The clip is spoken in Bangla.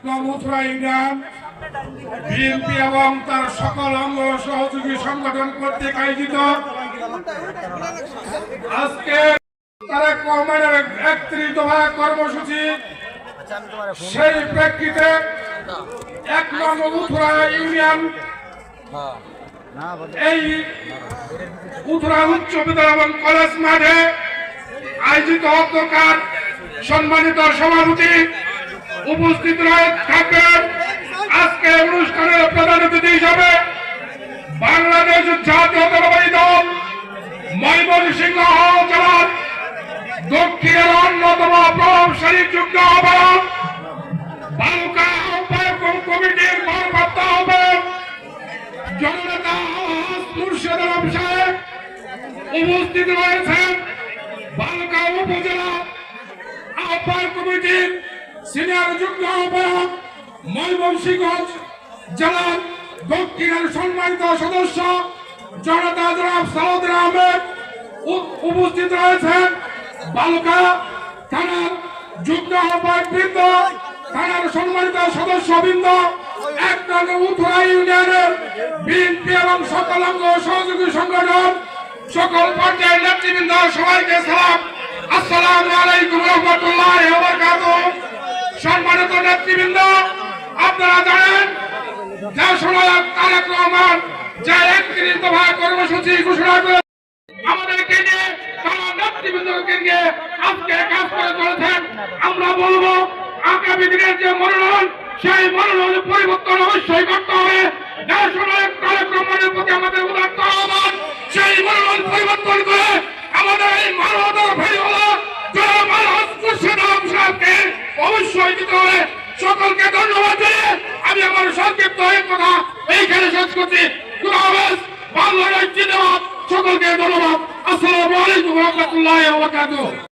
নমুত্রা ইউনিয়ন বিএনপি এবং তার সকল অঙ্গ সহযোগী সংগঠন কর্তৃক আয়োজিত আজকে তারেক রহমানের ৩১ দফা কর্মসূচি, সেই প্রেক্ষিতে ১ নং উথুরা ইউনিয়ন এই উথুরা উচ্চ বিদ্যালয় এবং কলেজ মাঠে আয়োজিত অধ্যকার সম্মানিত সভাপতি উপস্থিত থাকবেন। আজকে অনুষ্ঠানের প্রধান অতিথি হিসাবে বাংলাদেশ জাতীয়তাবাদী দল ময়মনসিংহ জেলার দক্ষিণের অন্যতম প্রভাবশালী যুগ্ম আহ্বায়ক বালুকা আহ্বায়ক কমিটির ভারপ্রাপ্ত আহ্বায়ক জননেতা মুর্শেদ আলম সাহেব উপস্থিত রয়েছেন। বালুকা উপজেলা আহ্বায়ক কমিটির সিনিয়র যুগ্ম আহ্বায়ক ময়মনসিংহ জেলার দক্ষিণের সম্মানিত সদস্য জনতা জনাব সালাউদ্দিন আহমেদ উপস্থিত রয়েছেন। বালুকা থানার যুগ্ম আহ্বায়ক বৃন্দ, থানার সম্মানিত সদস্য বৃন্দ, ১ নং উথুরা ইউনিয়নের বিএনপি এবং সকল অঙ্গ সহযোগী সংগঠন, সকল পর্যায়ের নেতৃবৃন্দ, সবাইকে সালাম। আসসালামু আলাইকুম রহমতুল্লাহি ওয়া বারাকাতুহু। সম্মানিত নেতৃবৃন্দ, আপনারা জানেন দেশনায়ক তারেক রহমান যে ৩১ দফা কর্মসূচি ঘোষণা করে আমাদেরকে নিয়ে, তারা নেতৃবৃন্দকে নিয়ে আজকে কাজ করে চলেছেন। আমরা বলবো আগামী দিনের যে মনোনয়ন, সেই মনোনয়ন পরিবর্তন অবশ্যই করতে হবে। দেশনায়ক তারেক রহমানের প্রতি আমাদের উদাত্ত আহ্বান, সেই মনোনয়ন পরিবর্তন করে আমাদের এই মানবতার ভাইওয়ালা জনাব আলহাজ মুর্শেদ আলম সাহেবকে অবশ্যই দিতে হবে। সকলকে ধন্যবাদ দিয়ে আমি আমার সংক্ষিপ্ত কথা এইখানে শেষ করছি। খুদা হাফেজ। বাংলাদেশ জিন্দাবাদ। সকলকে ধন্যবাদ। আসসালামু আলাইকুম ওয়া রাহমাতুল্লাহি ওয়া বারাকাতুহু।